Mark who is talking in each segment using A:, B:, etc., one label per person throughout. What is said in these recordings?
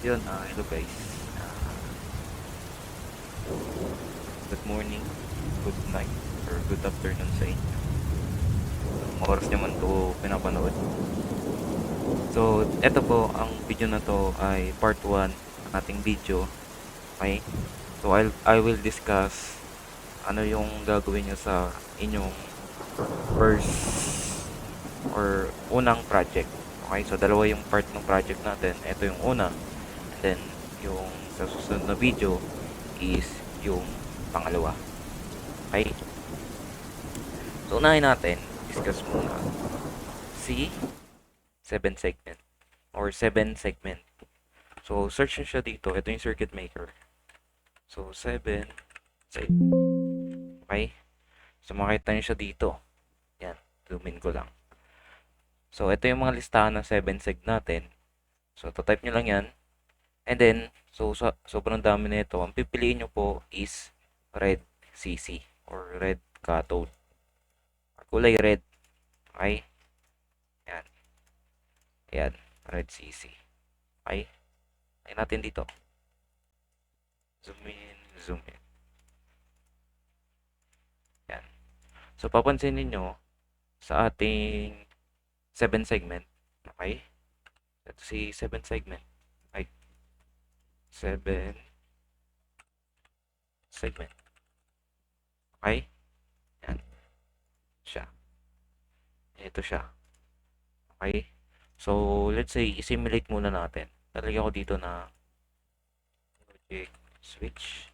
A: Yun, hello guys. Ah, Good morning, good night, or good afternoon sa inyo. Anong oras naman to pinapanood. So, eto po, ang video na to ay part 1 ng ating video. Okay? So, I will discuss ano yung gagawin nyo sa inyong first or unang project. Okay? So, dalawa yung part ng project natin. Ito yung una. And then, yung sa susunod na video is yung pangalawa. Okay? So, unahin natin, discuss muna si 7 segment or 7 segment. So, search nyo siya dito. Ito yung circuit maker. So, 7 segment. Okay? So, makita nyo siya dito. Yan. Zoom in ko lang. So, ito yung mga listahan ng 7 seg natin. So, type nyo lang yan. And then, sobrang dami na ito. Ang pipiliin nyo po is red CC or red cathode. Kulay red. Okay? Yan. Yan. Red CC. Okay? Ayan natin dito. Zoom in, zoom in. Yan. So, papansin ninyo sa ating 7 segment. Okay? Ito si 7 segment. Okay? 7 segment. Okay? Yan. Siya. Ito siya. Okay? So, let's say, i-simulate muna natin. Lalagyan ko dito na logic switch.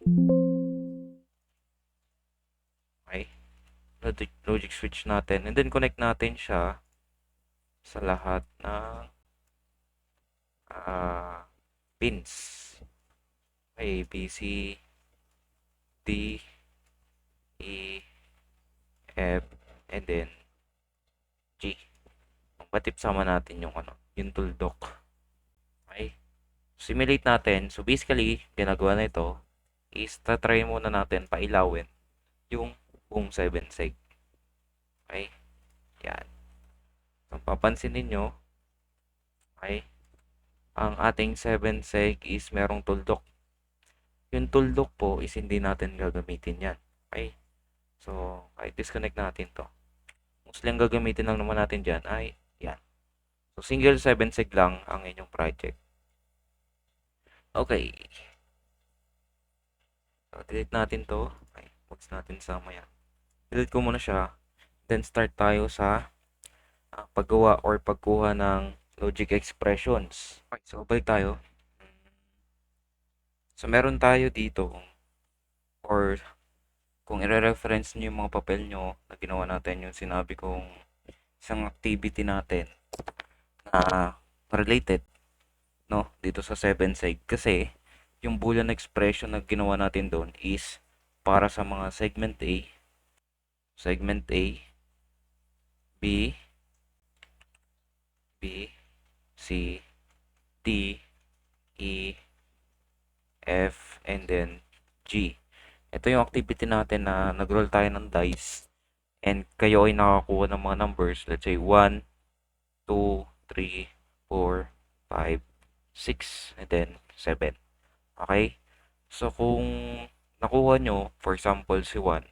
A: Okay? Logic switch natin. And then, connect natin siya sa lahat ng pins. Okay, B, C, D, E, F, and then G. Patip sama natin yung yung tuldok. Okay? Simulate natin. So basically, ginagawa na ito is tatry muna natin pailawin yung buong 7 seg. Okay? Yan. So papansin ninyo, okay? Ang ating 7 seg is merong tuldok. Yung tuldok po is hindi natin gagamitin yan. Okay? So, kahit disconnect natin to. Mostly ang gagamitin lang naman natin dyan ay yan. So, single 7 seg lang ang inyong project. Okay. So, delete natin to. Okay. Huwag natin sama yan. Delete ko muna siya. Then, start tayo sa paggawa or pagkuha ng logic expressions. Okay. So, balik tayo. So, meron tayo dito or kung i-reference nyo yung mga papel nyo na ginawa natin yung sinabi kong isang activity natin na related no dito sa 7 seg kasi yung boolean expression na ginawa natin doon is para sa mga segment A, B, C, D, E, F, and then G. Ito yung activity natin na nag-roll tayo ng dice and kayo ay nakakuha ng mga numbers. Let's say 1, 2, 3, 4, 5, 6, and then 7. Okay? So, kung nakuha nyo, for example, si 1,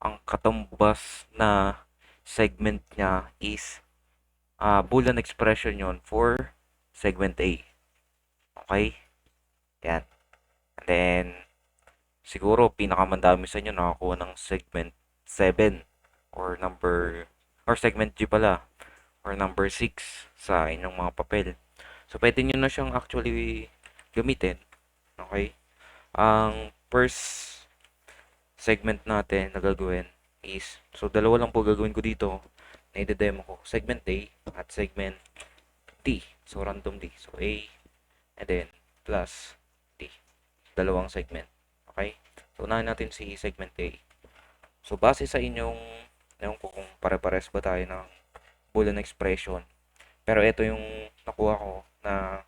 A: ang katumbas na segment niya is Boolean expression yon for segment A. Okay? Yan. And then, siguro, pinakamandami sa inyo nakakuha ng segment 7 or segment G pala or number 6 sa inyong mga papel. So, pwede nyo na siyang actually gamitin. Okay? Ang first segment natin na gagawin is, so dalawa lang po gagawin ko dito na i-demo ko. Segment A at segment D. So, random D. So, A and then plus D. Dalawang segment. Okay? So, unahin natin si segment A. So, base sa inyong, ewan ko kung pare-pares ba tayo ng Boolean expression. Pero ito yung nakuha ko na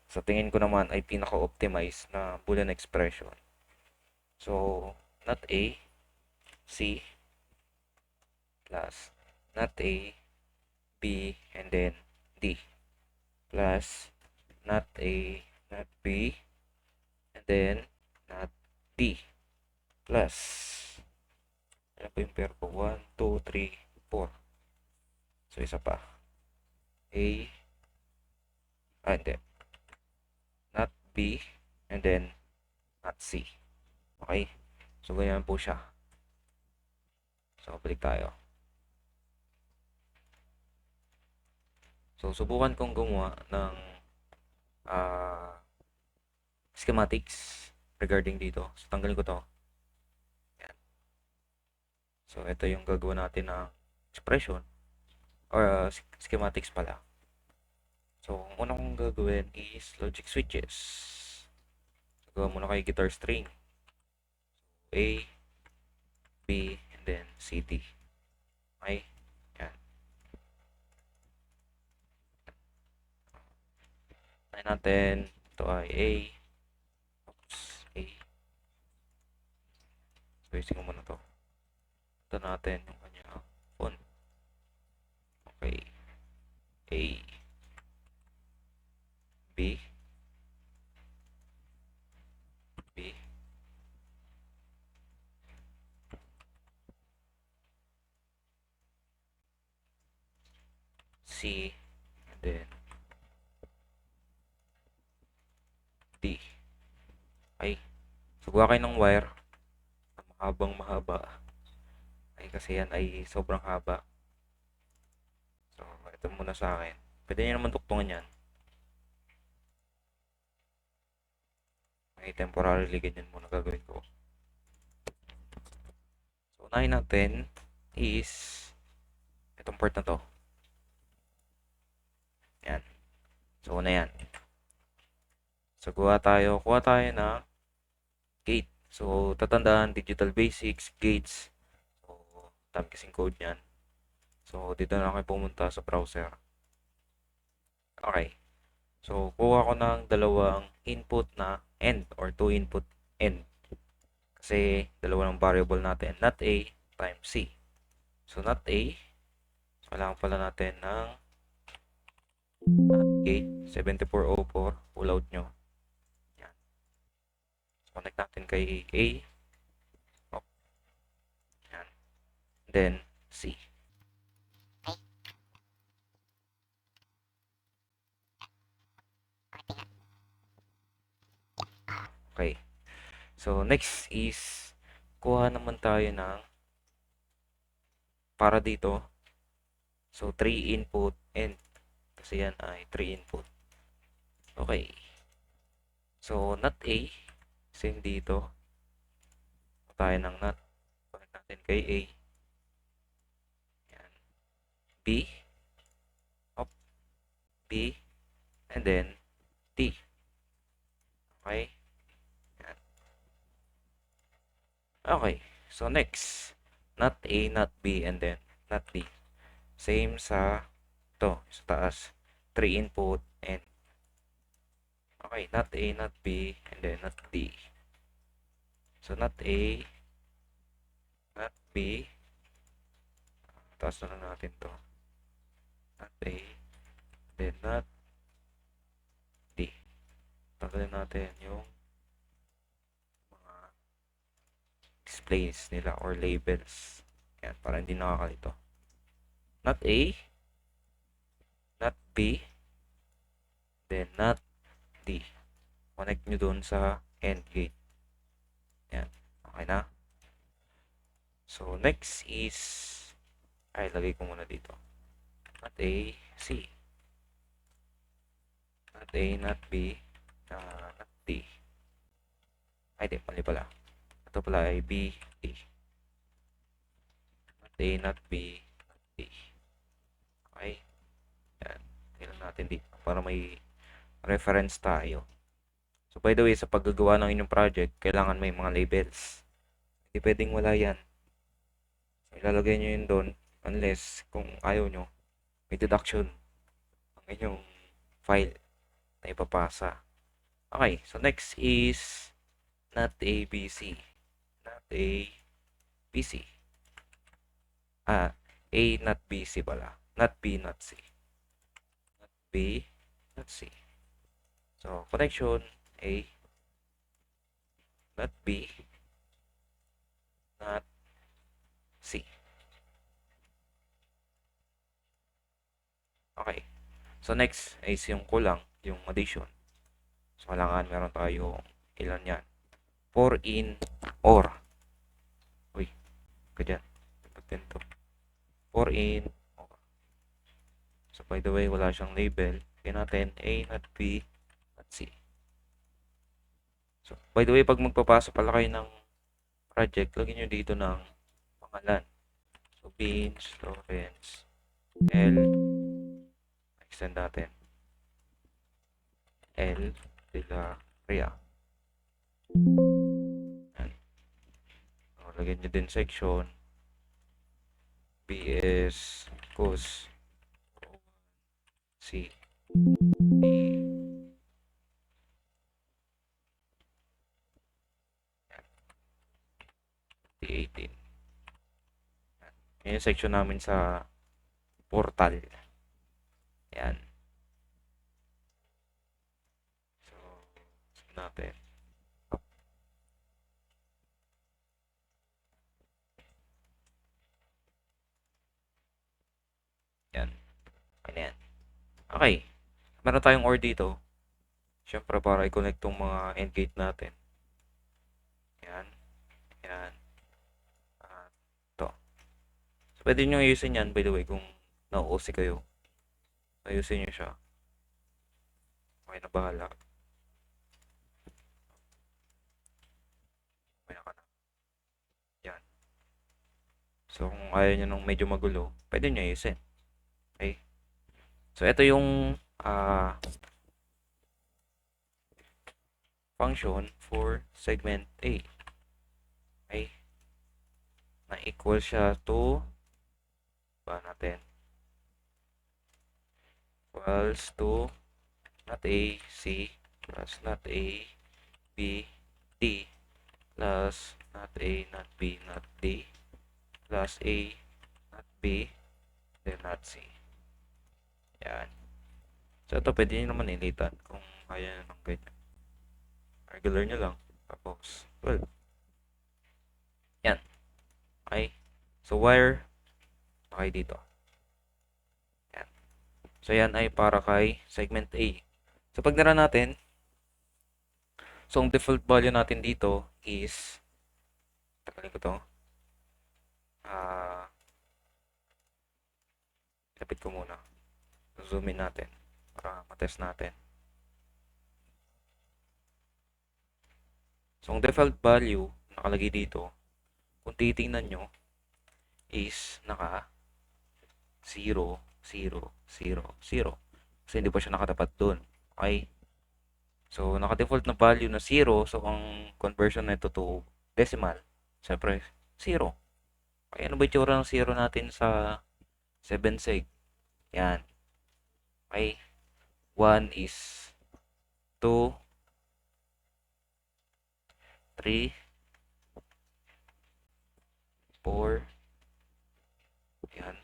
A: sa tingin ko naman ay pinaka-optimize na Boolean expression. So, not A, C, plus not A, B, and then D, plus not A, not B, and then not D, plus, ano pa yung pair ko? 1, 2, 3, 4. So, isa pa. A, hindi. Not B, and then not C. Okay? So, ganyan po siya. So, balik tayo. So, subukan kong gumawa ng schematics regarding dito. So, tanggalin ko to. Yan. So, ito yung gagawin natin ng expression or schematics pala. So, ang una kong gagawin is logic switches. So, gawa muna kay guitar string. A, B, and then C, D. Okay? Yan. Tayo natin. Ito ay A. Oops. A. Spacing ko muna to. Ito natin yung kanya font. Okay. A. B. B. C. And then D. Okay. So, gawa kayo ng wire na mahabang mahaba. Ay, kasi yan ay sobrang haba. So, ito muna sa akin. Pwede nyo naman tuktungan yan. Okay, temporarily ganyan muna gagawin ko. So, unahin natin is itong part na to. Yan. So, una yan. So, kuha tayo na gate. So, tatandaan, digital basics, gates. So, dami kasing code yan. So, dito na kayo pumunta sa browser. Okay. So, kuha ko ng dalawang input na AND or two input AND. Kasi, dalawa ng variable natin, not A times C. So, not A. So, kailangan pala natin ng gate 7404. Pull out nyo. Yan. So, connect natin kay A. Oh, yan. Then, C. Okay. So, next is, kuha naman tayo ng, para dito, so 3 input and, kasi yan ay 3 input. Okay. So, not A, same dito. Tayo ng not. Connect natin kay A. Yan. B, up, B, and then T. Okay. Yan. Okay. So, next, not A, not B, and then not D. Same sa to, sa taas. 3 input and okay, not A, not B, and then not D. So, not A, not B. Taas na lang natin to. Not A, then not D. Tanggalin natin yung mga displays nila or labels. Yan, para hindi nakakalito. Not A, not B, then not D. Connect nyo dun sa AND gate. Yan. Okay na. So, next is, ay, lagay ko muna dito. Not A, C. Not A, not B, not D. Ay, di, mali pala. Ito pala ay B, D. Not A, not B, not D. Okay. Yan. Tingnan natin dito para may reference tayo. So, by the way, sa paggagawa ng inyong project, kailangan may mga labels. Hindi pwedeng wala yan. So, ilalagay nyo yun doon unless kung ayaw nyo, may deduction ang inyong file na ipapasa. Okay, so next is not A, B, C. Not A, B, C. A, not B, C pala. Not B, not C. Not B, not C. So, connection A, not B, not C. Okay. So, next is yung kulang, yung addition. So, kailangan meron tayo ilan yan. 4 in OR. Uy, ganyan. Pagtin to. 4 in OR. So, by the way, wala siyang label. Kaya natin A, not B, not C. So, by the way, pag magpapasa pala kayo ng project, lagyan nyo dito ng pangalan. So, Beans, Lawrence, L, extend natin. L, de la Ria. Yan. So, lagyan nyo din section. BS, Cos, C, D, D18. Yan yung section namin sa portal. Yan. So, natin. Yan. Yan. Okay. Meron tayong OR dito. Siyempre, para i-connect tong mga end gate natin. Yan. Yan. To. So, pwede nyo ayusin yan, by the way, kung nauusi kayo. Ayusin nyo siya. Okay na bahala. May ka na. Yan. So, kung ayaw nyo nung medyo magulo, pwede nyo ayusin. Okay? So, ito yung function for segment A. Okay? Na equal siya to ba natin? Equals to not A, C plus not A, B, D plus not A, not B, not D plus A, not B, then not C. Yan. So, ito pwede nyo naman ilitan kung kaya nyo ng ganyan. Regular nyo lang. Tapos, well, yan. Okay. So, wire, okay dito. Yan. So, yan ay para kay segment A. So, pag nara natin, so, ang default value natin dito is, tagalin ko to, lapit ko muna. Zoom in natin para matest natin. So, ang default value nakalagay dito, kung titingnan nyo, is naka 0, 0, 0, 0. Kasi hindi pa siya nakatapat dun. Okay? So, naka-default na value na 0. So, ang conversion nito to decimal, siyempre, 0. Okay, ano ba itsura ng 0 natin sa 7 seg? Yan. Okay? 1 is 2, 3, 4, yan,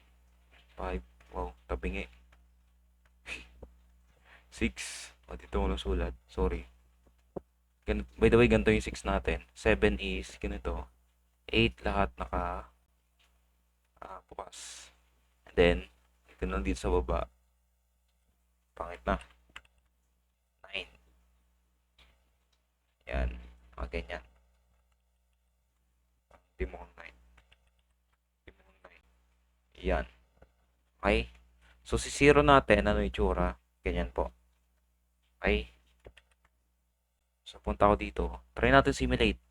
A: 5, wow, tabingi. 6, o dito ko nasulat, sorry. By the way, ganito yung 6 natin. 7 is ganito. 8 lahat naka bukas. And then, ganun dito sa baba. Pangit na. 9. Yan. Mga ganyan. Hindi mo 9. Hindi mo 9. Yan. Okay? So, si 0 natin, ano yung tsura? Ganyan po. Okay? So, punta ako dito. Try natin simulate.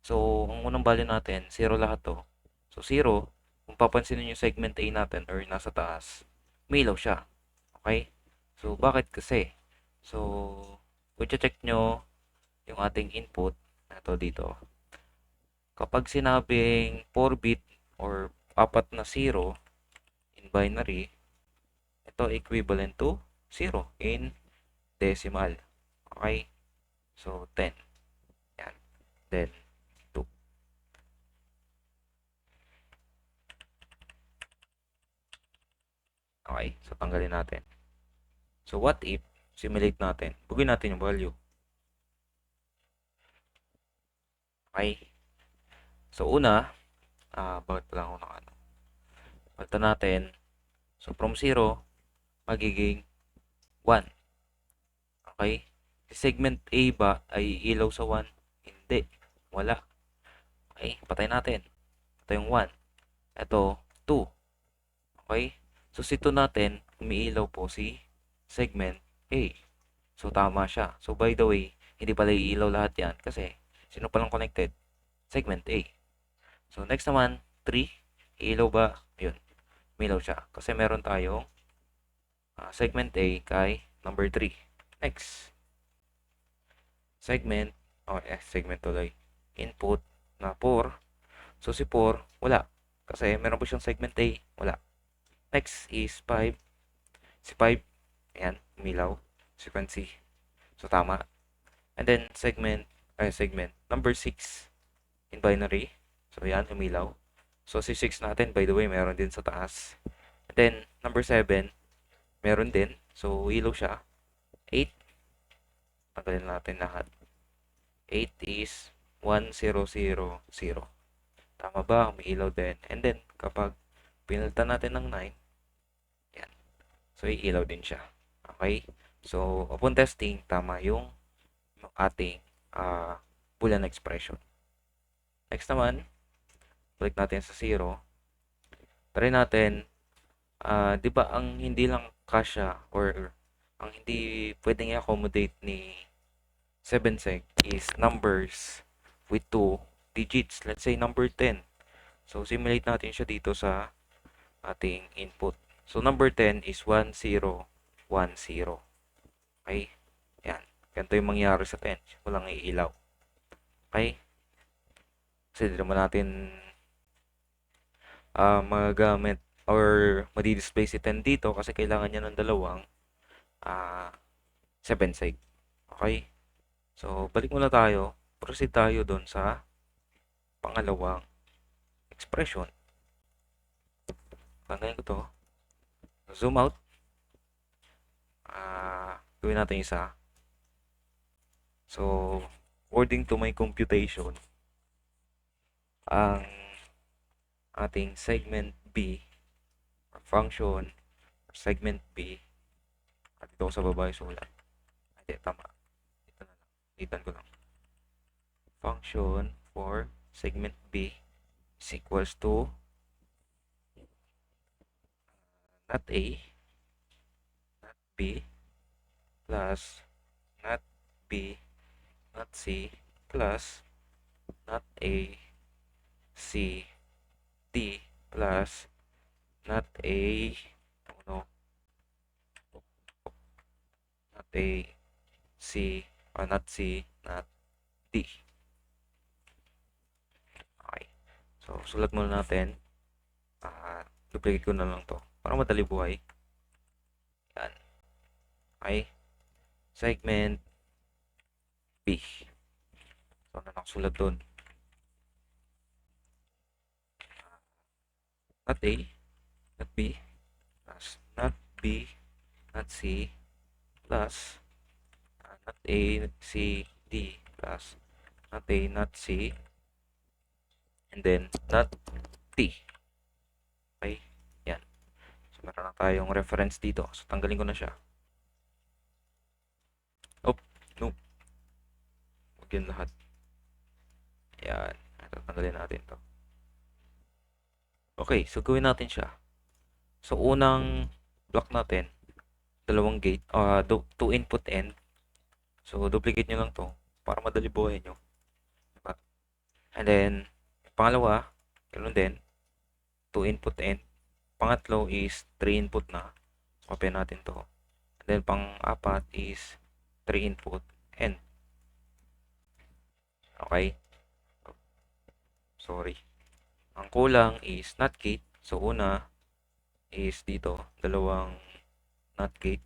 A: So, ang unang value natin, 0 lahat to. So, 0, kung papansinin yung segment A natin or nasa taas, umilaw siya. Okay? So, bakit kasi? So, kung check nyo yung ating input, ito dito. Kapag sinabing 4-bit or 4 na 0 in binary, ito equivalent to 0 in decimal. Okay? So, 10. Yan. Then, 2. Okay? So, tanggalin natin. So, what if simulate natin. Bugin natin yung value. Okay? So, una, bakit pala ako nakano? Palitan natin. So, from 0, magiging 1. Okay? Segment A ba ay ilaw sa 1? Hindi. Wala. Okay? Patay natin. Ito yung 1. Ito, 2. Okay? So, si 2 natin, umiilaw po si segment A. So, tama siya. So, by the way, hindi pala iilaw lahat yan kasi sino palang connected? Segment A. So, next naman, 3. Iilaw ba? Yun. Umiilaw siya. Kasi meron tayong segment A kay number 3. Next. Segment. Segment tuloy. Input na 4. So, si 4, wala. Kasi meron po siyang segment A. Wala. Next is 5. Si 5, ayan, umilaw. Segment C. So, tama. And then, segment number 6 in binary. So, yan, umilaw. So, si 6 natin, by the way, meron din sa taas. And then, number 7, meron din. So, ilaw siya. 8, tanggalin natin lahat. 8 is 1000. Tama ba? Umiilaw din. And then, kapag pinalitan natin ng 9, yan. So, iilaw din siya. Okay? So, upon testing, tama yung ating Boolean expression. Next naman, balik natin sa 0. Try natin, di ba ang hindi lang kasya or ang hindi pwedeng i-accommodate ni 7sec is numbers with 2 digits. Let's say number 10. So, simulate natin siya dito sa ating input. So, number 10 is 1010. Okay? Yan. Ganito yung mangyari sa 10. Walang iilaw. Okay? Kasi di naman natin magagamit or madi-display si 10 dito kasi kailangan niya ng dalawang 7sec. Okay? So, balik muna tayo. Proceed tayo doon sa pangalawang expression. Tanggalin ko to. Zoom out. Gawin natin isa. So, according to my computation, ang ating segment B or function or segment B dito sa baba yung sulat. Hindi, tama. Dito na lang. Ditan ko lang. Function for segment B is equals to not A, not B, plus not B, not C, plus not A, C, D, plus not A, not A, C, or not C, not D. Okay. So, sulat muna natin. Duplicate ko na lang to para madali buhay. Yan. Okay. Segment B. So, ano nakasulat doon? Not A, not B, plus not B, not C, plus not A, C, D, plus not A, not C, and then not T. Okay? Yan. So, meron na tayong reference dito. So, tanggalin ko na siya. Oh, no. Huwag yun lahat. Yan. Ito, tanggalin natin to. Okay, so gawin natin siya. So, unang block natin, dalawang gate, 2 input and. So, duplicate nyo lang to para madali buhay nyo. Diba? And then, pangalawa, ganoon din, 2 input and. Pangatlo is 3 input na. Copy natin to. And then, pang-apat is 3 input and. Okay? Sorry. Ang kulang is not gate. So, una is dito, dalawang not gate.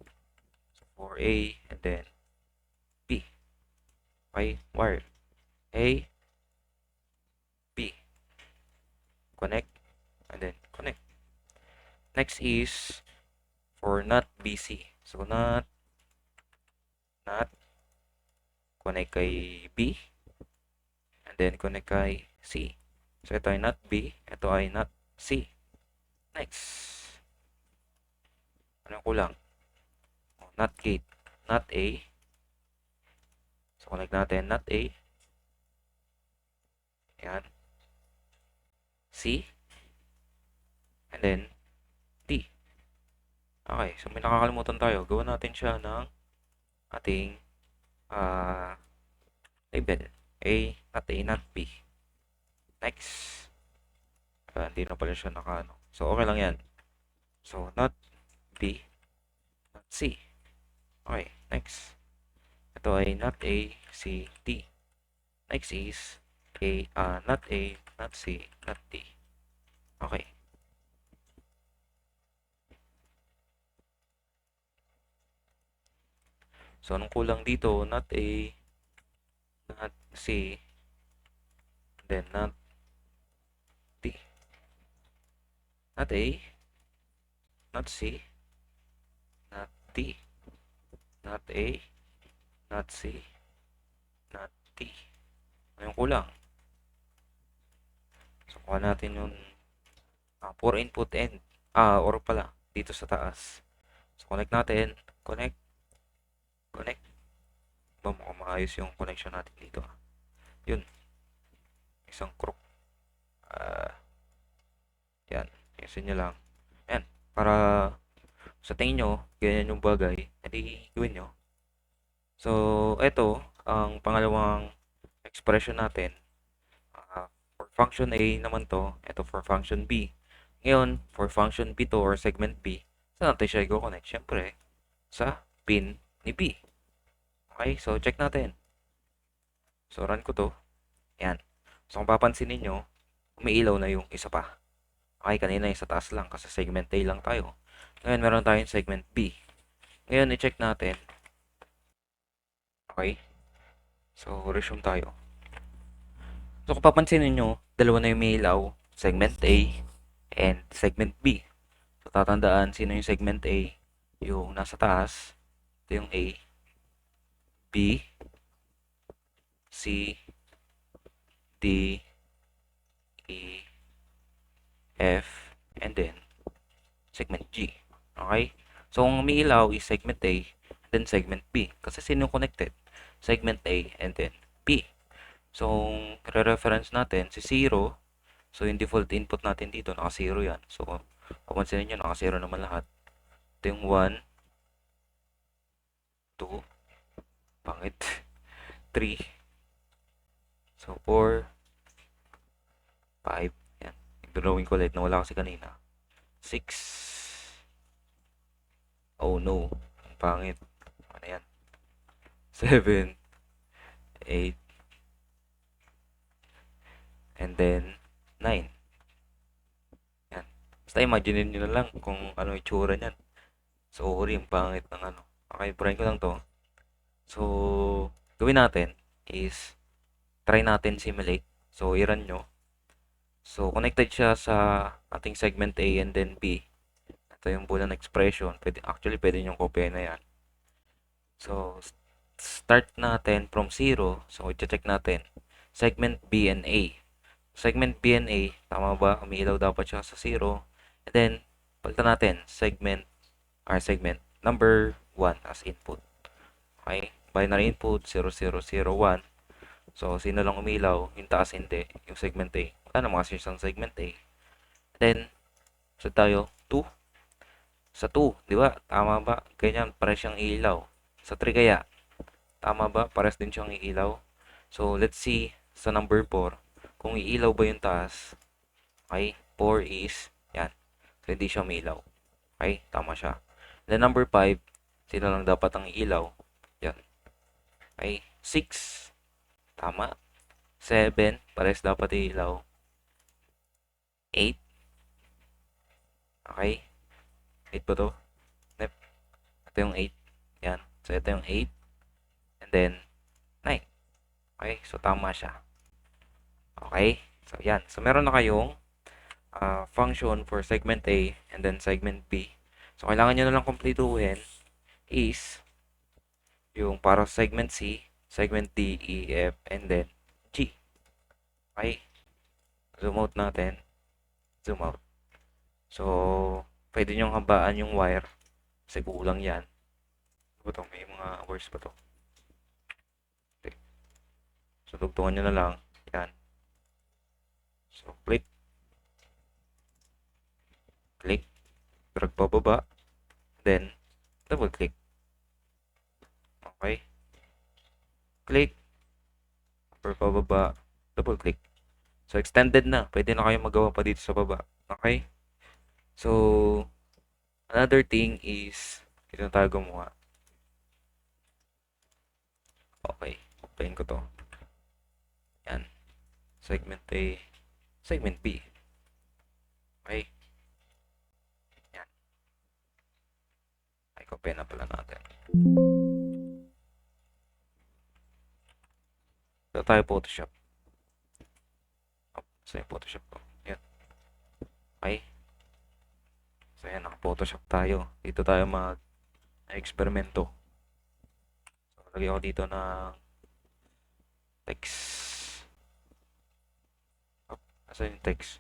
A: So, for A and then B. Okay? Wire. A, B. Connect. And then connect. Next is for not BC. So, not not, connect kay B, and then connect kay C. So, ito ay not B, ito ay not C. Next. Anong kulang? Not gate, not A. So, connect natin, not A. Yan. C. And then, D. Okay, so may nakakalimutan tayo. Gawa natin siya ng ating label. A, not A, not B. Next. Hindi na pala siya naka, ano. So, okay lang yan. So, not B, not C. Okay, next. Ito ay not A, C, D. Next is not A, not C, not D. Okay. So, anong kulang dito? Not A, not C, then not D. Not A, not C, not D. Not A, not C, not D. Ano yung kulang? So, kuha natin yung for input and or pala dito sa taas. So, connect natin. Connect. Connect. Ba, mukhang maayos yung connection natin dito. Yun. Isang crook. Yan. Ayusin nyo lang. Yan. Para sa tingin nyo, ganyan yung bagay, edi gawin nyo. So, ito, ang pangalawang expression natin. For function A naman to, ito for function B. Ngayon, for function B to or segment B, saan natin siya i-connect? Siyempre, sa pin ni B. Okay, so check natin. So, run ko to. Yan. So, kung papansin ninyo, umiilaw na yung isa pa. Okay, kanina yung sa taas lang kasi segment A lang tayo. Ngayon, meron tayong segment B. Ngayon, i-check natin. Okay. So, resume tayo. So, kung papansin ninyo, dalawa na yung may ilaw. Segment A and segment B. So, tatandaan, sino yung segment A? Yung nasa taas. Ito yung A. B. C. D. E. F. And then, segment G. Okay? So, ang may ilaw is segment A and then segment B. Kasi sino connected? Segment A and then B. So, re-reference natin si 0. So, yung default input natin dito, naka-0 yan. So, papansin nyo, naka-0 naman lahat. Ito yung 1, 2, pangit, 3, so 4, 5, yan. I-drawing ko ulit, nawala kasi kanina. 6, oh no, pangit. Ano yan? 7, 8, and then 9. Yan. Basta imagine nyo na lang kung ano yung itsura nyan. Sorry, yung pangit ng ano. Okay, brain ko lang to. So, gawin natin is try natin simulate. So, i-run nyo. So, connected siya sa ating segment A and then B. Ito yung boolean expression. Actually, pwede nyo kopya na yan. So, start natin from 0. So, i-check natin. Segment B and A. Segment B and A, tama ba? Umiilaw dapat siya sa 0. And then, palitan natin. Segment number 1 as input. Okay? Binary input, 0001. So, sino lang umilaw? Yung taas hindi. Yung segment A. Wala naman kasi isang segment A. Then, sa tayo, 2. Sa 2, di ba? Tama ba? Ganyan, pares siyang ilaw. Sa 3 kaya, tama ba? Pares din siyang iilaw. So, let's see sa number 4, kung iilaw ba yung taas. Okay? 4 is, yan. So, hindi siya umiilaw. Okay? Tama siya. Then, number 5, sino lang dapat ang iilaw? Yan. Okay? 6, tama. 7, pares dapat iilaw. 8, okay? 8 ba to? Nep. Ito yung 8. Yan. So, ito yung 8. And then, 9. Okay? So, tama siya. Okay? So, yan. So, meron na kayong function for segment A and then segment B. So, kailangan nyo na lang kumpletuhin is yung para sa segment C, segment D, E, F, and then G. Okay? Zoom out natin. Zoom out. So, pwede nyong habaan yung wire kasi kulang yan. Ano ba to? May mga words pa to. Okay. So, dugtungan nyo na lang. Yan. So, click, click, drag pababa, then double click. Okay? Click, or pababa, double click. So, extended na. Pwede na kayo magawa pa dito sa baba. Okay? So, another thing is, dito na tayo gumawa. Okay. Open ko to. Yan. Segment A, segment B. Okay? Yan. Ay, copy na pala natin. Dito tayo Photoshop. So, yung Photoshop ko. Yan. Okay? So, yan. Naka-Photoshop tayo. Dito tayo mag-eksperimento. So, lagay ako dito ng text. Asa yung text?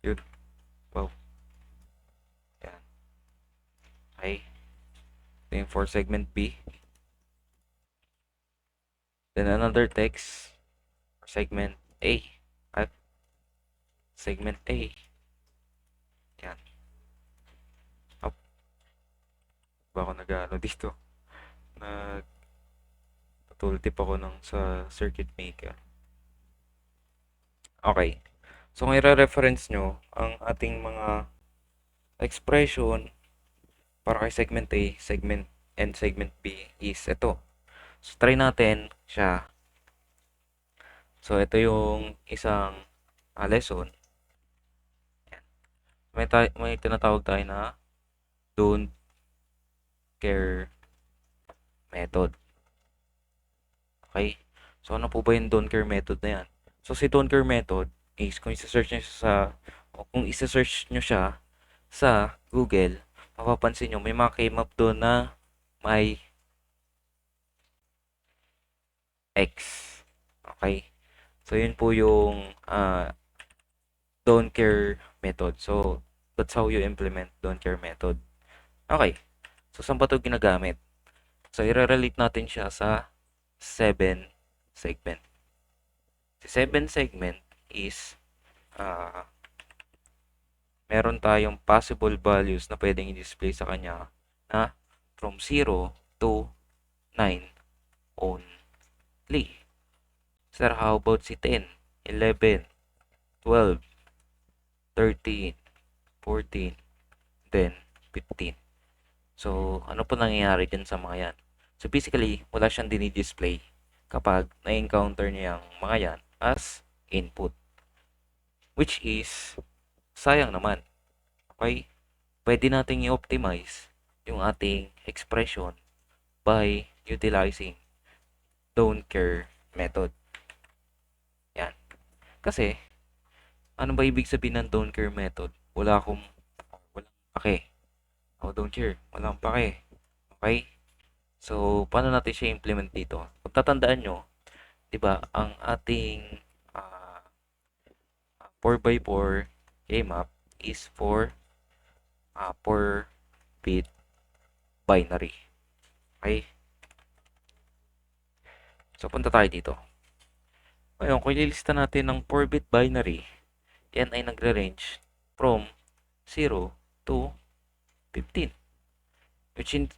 A: Yun. Wow. Yan. Okay. Ito yung for segment B. Then another text for segment A. At segment A. Yan. Up. Ba ako nag-ano dito? Tooltip ako sa circuit maker. Okay. So, kung i-reference nyo, ang ating mga expression para kay segment A, segment and segment B is ito. So, try natin siya. So, ito yung isang lesson. May tinatawag tayo na don't care method. Okay? So, ano po ba yung don't care method na yan? So, si don't care method is kung isa-search nyo siya sa Google, mapapansin nyo, may mga came up doon na may X. Okay? So, yun po yung don't care method. So, that's how you implement don't care method. Okay. So, saan ba ito ginagamit? So, i-relate natin siya sa 7 segment. Si 7 segment is meron tayong possible values na pwedeng i-display sa kanya na from 0 to 9 only. Sir, how about si 10, 11, 12, 13, 14, then 15. So, ano po nangyayari dyan sa mga yan? So, basically, wala siyang dinidisplay kapag na-encounter niya yung mga yan as input. Which is, sayang naman. Okay? Pwede nating i-optimize yung ating expression by utilizing don't care method. Yan. Kasi, ano ba ibig sabihin ng don't care method? Walang pake. Oh, don't care. Walang pake. Okay? So, paano natin siya implement dito? Kung tatandaan nyo, di ba, ang ating 4x4 K-map is for 4-bit binary. Okay? So, punta tayo dito. Ngayon, kung ililista natin ng 4-bit binary, yan ay nagre-range from 0 to 15. Which in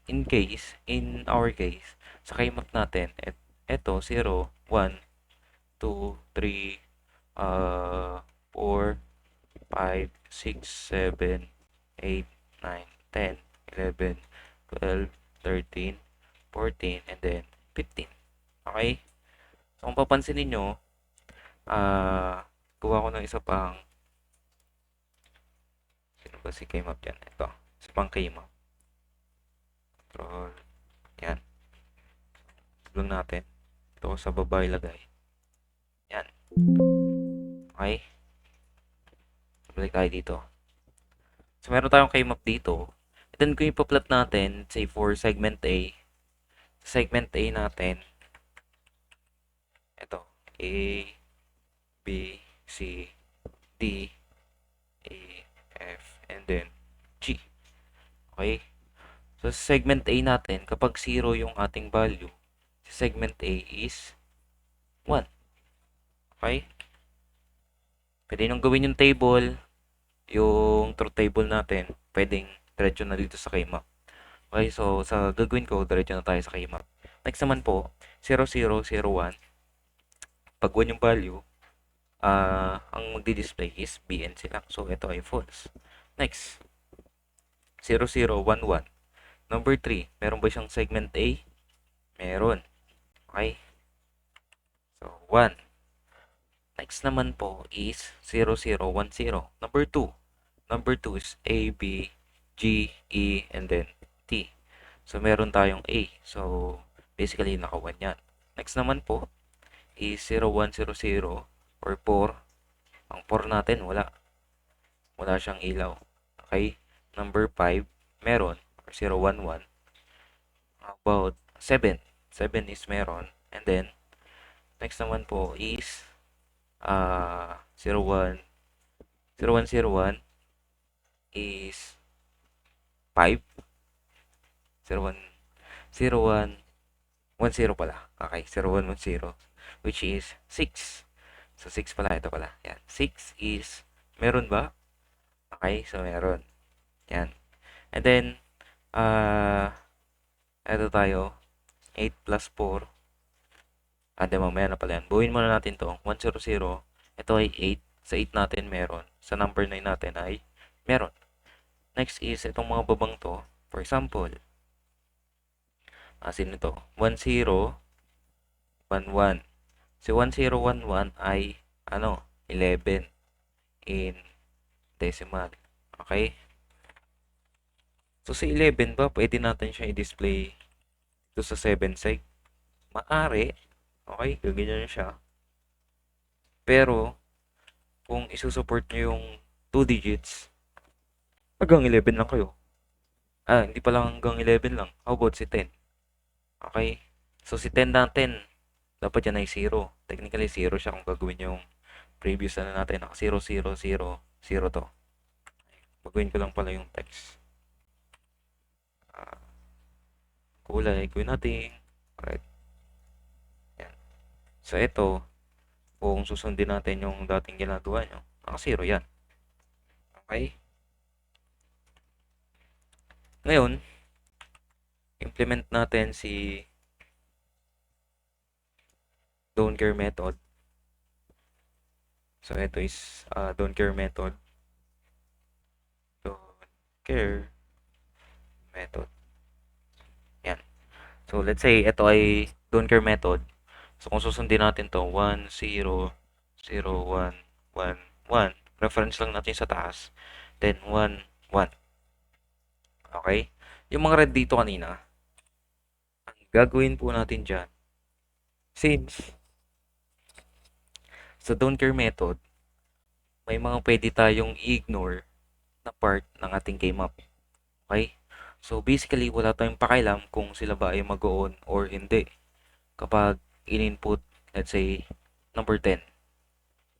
A: our case, sa K-map natin, eto 0, 1, 2, 3, 4, 5, 6, 7, 8, 9, 10, 11, 12, 13, 14, and then 15. Okay? So, kung papansin ninyo, gawa ko ng isa pang, sino ba si K-map dyan? Ito, isa pang K-map. Control, yan. Tulong natin. Ito sa baba ilagay. Yan. Okay? Balik tayo dito. So, meron tayong K-map dito. And then, kung ipa-plot natin, say for segment A, segment A natin, ito, A, B, C, D, E, F, and then G. Okay? So, sa segment A natin, kapag 0 yung ating value, sa segment A is 1. Okay? Pwede nung gawin yung table, yung truth table natin, pwedeng diretso na dito sa K-map. Okay, so sa gagawin ko, diretso na tayo sa K-map. Next naman po, 0, 0, 0, 1. Pag 1 yung value, ang magdi-display is BNC lang. So, ito ay false. Next, 0, 0, 1, 1. Number 3, meron ba siyang segment A? Meron. Okay? So, 1. Next naman po is 0, 0, 1, 0. Number 2. Number 2 is A, B, G, E, and then T. So, meron tayong A. So, basically, naka-1 yan. Next naman po is 0, 1, 0, 0 or 4. Ang 4 natin, wala. Wala siyang ilaw. Okay? Number 5, meron. Or 0, 1, 1. How about 7? 7 is meron. And then, next naman po is 0, 1, 0, 1, 0, 1 is 5. 0, 1, 0, 1, 1, 0 pala. Okay, 0, 1, 1, 0. Which is 6. So, 6 pala. Ito pala. Yan. 6 is, meron ba? Okay, so meron. Yan. And then, ito tayo. 8 plus 4. Di mamaya na pala yan. Buuin muna natin to. 1, 0, 0. Ito ay 8. Sa 8 natin meron. Sa number 9 natin ay meron. Next is, itong mga babang to. For example, sino to? 1, 0, 1, 1. Si 1, 0, 1, 1 ay, 11 in decimal. Okay? So, sa 11 ba, pwede natin siya i-display dito sa 7 seg? Maari. Okay? Gaganyan siya. Pero, kung isusupport nyo yung 2 digits, hanggang 11 lang kayo. Hindi pa lang hanggang 11 lang. How about si 10? Okay? So, si 10 natin, dapat yan ay 0. Technically, 0 siya kung gagawin yung previous na natin. 0, 0, 0, 0 to. Gagawin ko lang pala yung text. Kulay, gawin natin. Alright. Yan. So, ito, kung susundin natin yung dating ginagawa nyo, naka-0 yan. Okay? Ngayon, implement natin si don't care method. So, ito is don't care method. Don't care method. Yan. So, let's say, ito ay don't care method. So, kung susundin natin to 1, 0, 0, 1, 1, 1. Reference lang natin sa taas. Then, 1, 1. Okay? Yung mga red dito kanina, ang gagawin po natin dyan, since sa don't care method, may mga pwede tayong i-ignore na part ng ating K-map. Okay? So, basically, wala tayong pakialam kung sila ba ay mag-on or hindi. Kapag in-input, let's say, number 10,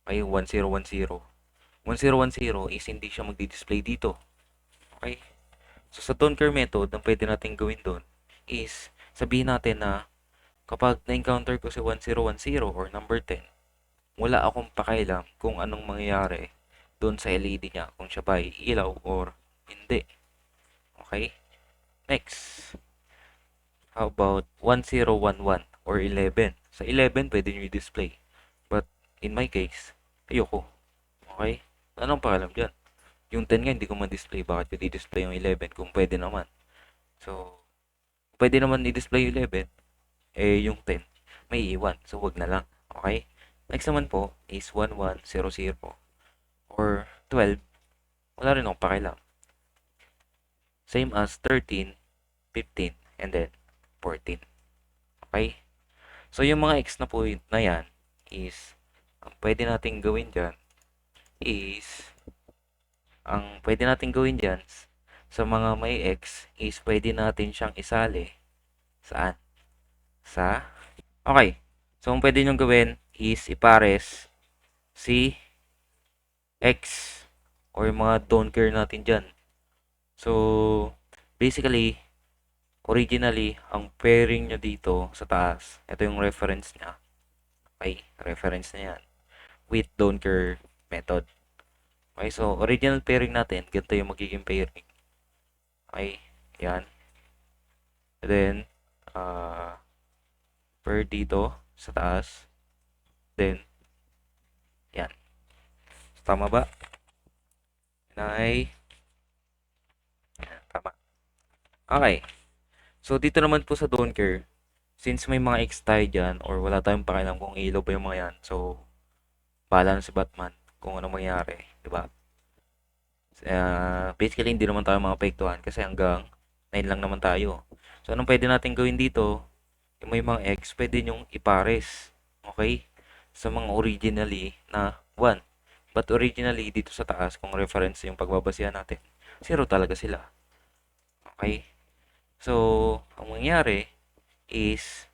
A: ay 1010. 1010 is hindi siya magdi-display dito. Okay? So, sa don't care method, ang pwede natin gawin doon is sabihin natin na kapag na-encounter ko si 1010 or number 10, wala akong pakialam kung anong mangyayari doon sa LED niya, kung siya ba ay ilaw or hindi. Okay? Next. How about 1011 or 11? Sa 11, pwede nyo i-display. But, in my case, ayoko. Okay? Anong pakialam dyan? Yung 10 nga, hindi ko ma-display. Bakit ko di-display yung 11 kung pwede naman? So, pwede naman i-display yung 11. Yung 10, may iwan. So, wag na lang. Okay? Next naman po is 1100 or 12. Wala rin akong pakialam. Same as 13, 15, and then 14. Okay? So, yung mga x na po na yan is, ang pwede natin gawin dyan is, ang pwede natin gawin dyan sa mga may x is pwede natin siyang isali. Saan? sa... Okay. So, ang pwede nyo gawin is ipares si X or yung mga don't care natin dyan. So, basically, originally, ang pairing nyo dito sa taas, ito yung reference niya. Okay, reference na yan. With don't care method. Okay, so original pairing natin, ganito yung magiging pairing. Okay, yan. And then, pair dito sa taas. Then, yan. So, tama ba? Ay, tama. Okay. So, dito naman po sa don't care, since may mga X tayo dyan, or wala tayong pakialam kung ilaw ba yung mga yan, so, bahala na si Batman kung ano mangyari, di ba? Basically, hindi naman tayo mapektuhan kasi hanggang 9 lang naman tayo. So, anong pwede natin gawin dito? Yung may mga X, pwede nyong ipares. Okay? Sa mga originally na 1. But originally, dito sa taas, kung reference yung pagbabasihan natin, 0 talaga sila. Okay? So, ang mangyari is,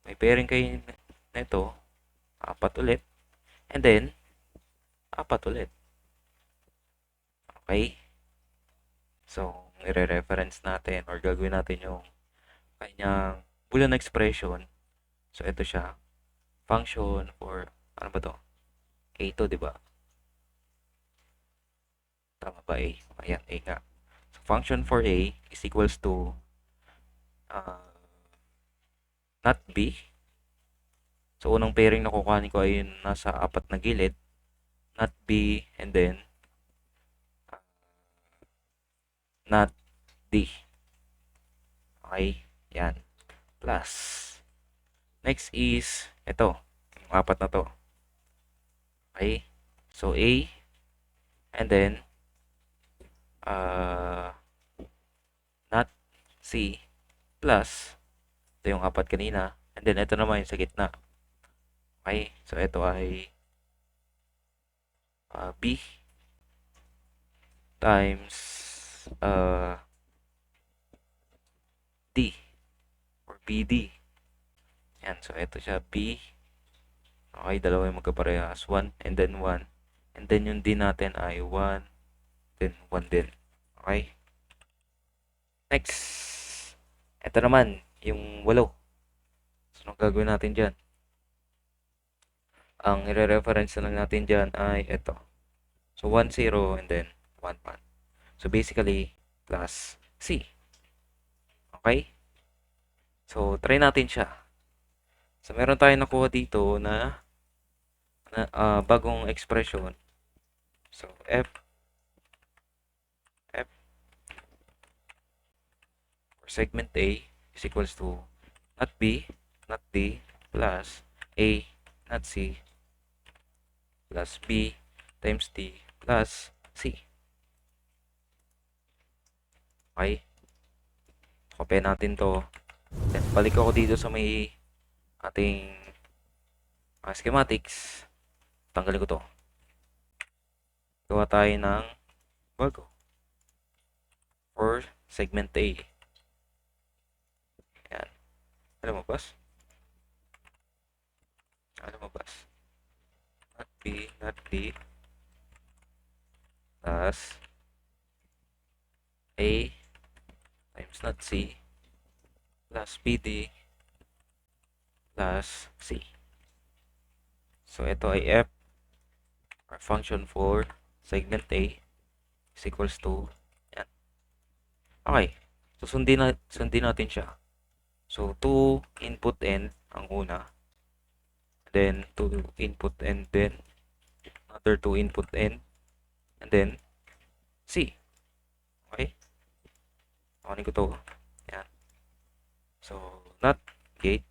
A: may pairing kayo nito, 4 ulit, and then, 4 ulit. Okay? So, i-reference natin or gagawin natin yung kanyang Boolean expression. So, ito siya. Function for, ano ba to? A to, di ba? Tama ba A? Ayan, A nga. So, function for A is equals to uh, not B. So, unang pairing na kukuhanin ko ay yung nasa 4 na gilid. Not B, and then not D. Okay? Yan. Plus. Next is, ito. Yung 4 na to. Okay? So, A, and then, uh, not C, plus, ito yung 4 kanina, and then ito naman yung sa gitna. Okay? So, ito ay B times D or BD. Yan. So, ito siya B. Okay, dalawa yung magkaparehas. 1 and then 1. And then yung D natin ay 1, then 1 din. Okay? Next. Ito naman, yung 8. So, anong gagawin natin dyan? Ang i-reference na lang natin dyan ay ito. So, 1, 0, and then 1, 1. So, basically, plus C. Okay? So, try natin siya. So, meron tayong nakuha dito na bagong expression. So, F for segment A is equals to not B, not D, plus A, not C, plus B times D, plus C. Okay? Copy natin to. Then, balik ako dito sa may ating schematics. Tanggalin ko to. Gawa tayo ng bago. For segment A. Yan. Lumabas. Lumabas. Not B, not D, plus A times not C, plus BD, plus C. So, ito ay F, or function for segment A, is equals to, yan. Okay. So, sundin natin siya. So, 2 input N ang una. Then, 2 input N, then, another 2 input N, and then, C. Okay? Kunin ko to. Yan. So, not gate,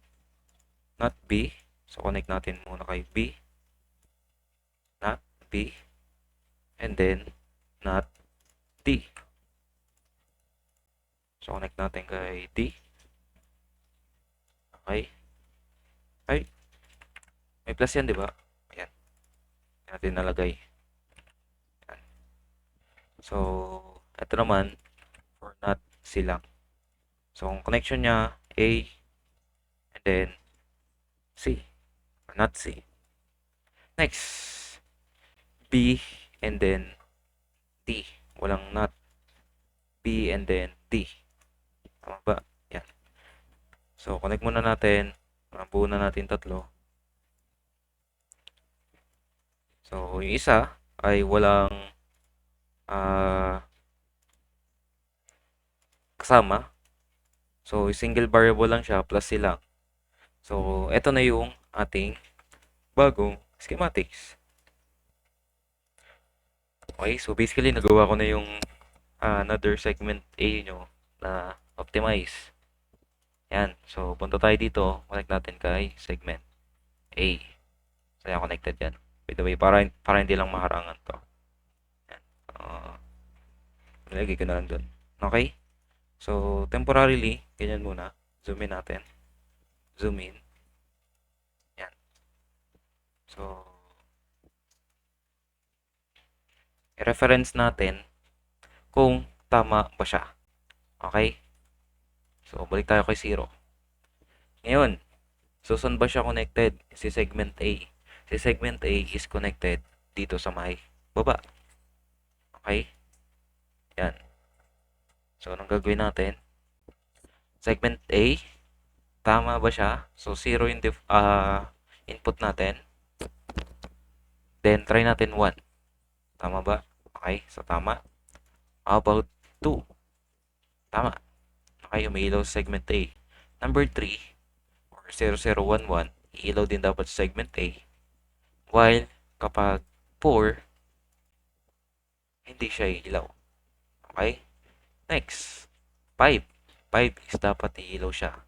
A: not B. So, connect natin muna kay B. Not B. And then, not D. So, connect natin kay D. Okay. Ay, may plus yan, di ba? Ayan. Yan natin nalagay. Ayan. So, ito naman, for not C lang. So, ang connection niya, A, and then C, or not C. Next, B, and then D. Walang not. B, and then D. Tama ba? Yan. So, connect muna natin. Buo na natin tatlo. So, yung isa ay walang kasama. So, single variable lang siya plus silang. So, eto na yung ating bagong schematics. Okay, so basically nagawa ko na yung another segment A nyo na optimize. Yan, so punta tayo dito, connect natin kay segment A. So, yan, connected yan. By the way, para hindi lang maharangan to. Yan. Nilagay ko na lang dun. Okay? So, temporarily, ganyan muna. Zoom in natin. Zoom in. Yan. So, i-reference natin kung tama ba siya. Okay? So, balik tayo kay 0. Ngayon, so saan ba siya connected? Si segment A. Si segment A is connected dito sa may baba. Okay? Yan. So, anong gagawin natin? Segment A, tama ba siya? So, 0 yung input natin. Then, try natin 1. Tama ba? Okay, so tama. How about 2? Tama. Okay, umiilaw sa segment A. Number 3, or 0011, iilaw din dapat sa segment A. While, kapag 4, hindi siya iilaw. Okay? Next, 5. 5 is dapat iilaw siya.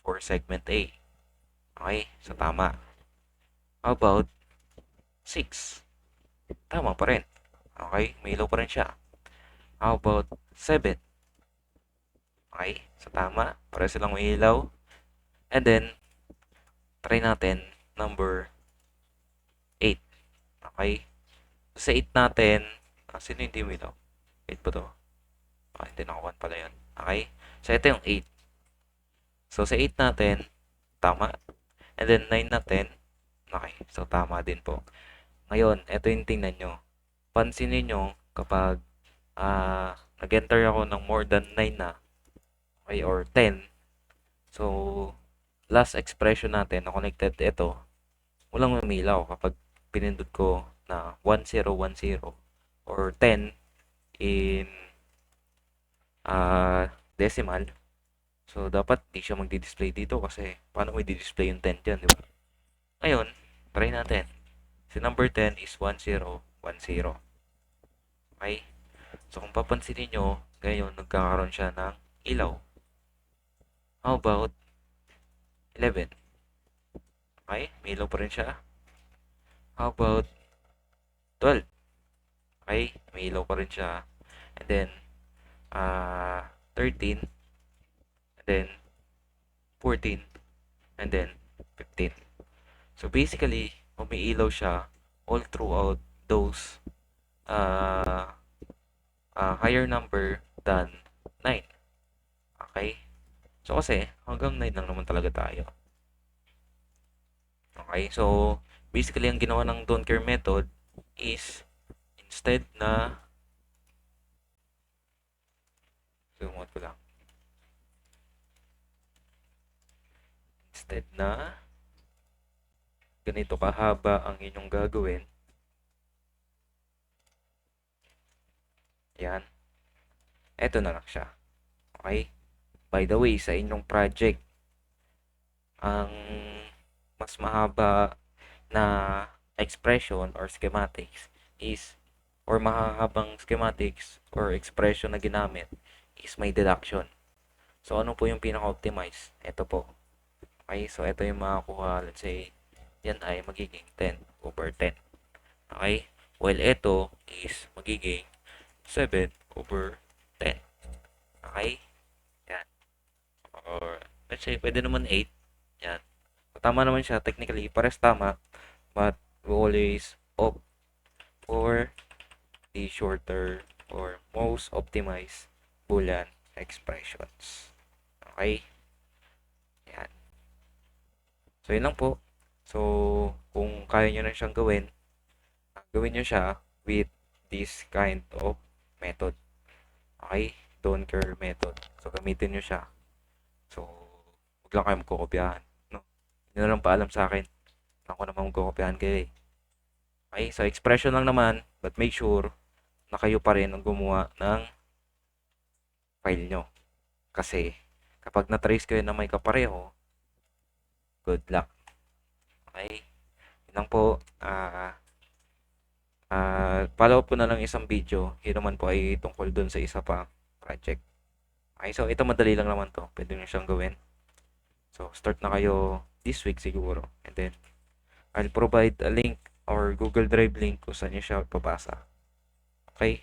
A: For segment A. Okay, so tama. How about 6? Tama pa rin. Okay, may ilaw pa rin siya. How about 7? Okay, so tama. Pareho silang may ilaw. And then, try natin number 8. Okay? So, sa 8 natin, sino hindi may ilaw? 8 ba to? Okay, hindi naka 1 pala yun. Okay? So, ito yung 8. So, sa 8 natin, tama. And then, 9 natin, okay. So, tama din po. Ngayon, ito yung tingnan nyo. Pansinin nyo, kapag nag-enter ako ng more than 9 na, okay, or 10, so, last expression natin na connected ito, walang umilaw kapag pinindot ko na 1010 or 10 in decimal. So, dapat di siya magdi-display dito kasi paano mo i-display yung 10 dyan, di ba? Ngayon, try natin. Si number 10 is 1010. Okay? So, kung papansinin nyo, ngayon, nagkakaroon siya ng ilaw. How about 11? Okay? May ilaw pa rin siya. How about 12? Okay? May ilaw pa rin siya. And then, 13. And then, 14. And then, 15. So, basically, umiilaw siya all throughout those higher number than 9. Okay? So, kasi, hanggang 9 lang naman talaga tayo. Okay? So, basically, ang ginawa ng don't care method is, instead na, zoom out ko lang. Instead na, ganito kahaba ang inyong gagawin. Yan. Eto na lang siya. Okay? By the way, sa inyong project, ang mas mahaba na expression or schematics is, or mahahabang schematics or expression na ginamit is may deduction. So, ano po yung pinaka-optimize? Ito po. Okay? So, ito yung makakuha. Let's say, yan ay magiging 10 over 10. Okay? While ito is magiging 7 over 10. Okay? Yan. Or, let's say, pwede naman 8. Yan. So, tama naman siya. Technically, pares tama. But, we always opt for the shorter or most optimized Boolean expressions. Okay? Yan. So, yun lang po. So, kung kaya nyo na siyang gawin, gawin nyo siya with this kind of method. Okay? Don't care method. So, gamitin nyo siya. So, huwag lang kayo magkukopyahan. No? Hindi na lang paalam sa akin. Ako naman magkukopyahan kayo eh. Okay? So, expression lang naman, but make sure na kayo pa rin ang gumawa ng file nyo. Kasi, kapag na-trace kayo na may kapareho, good luck. Okay? Yun lang po. Follow up ko na lang isang video. Yun naman po ay tungkol dun sa isa pa project. Okay, so ito madali lang naman to. Pwede nyo siyang gawin. So, start na kayo this week siguro. And then, I'll provide a link or Google Drive link kung saan nyo siya papasa. Okay?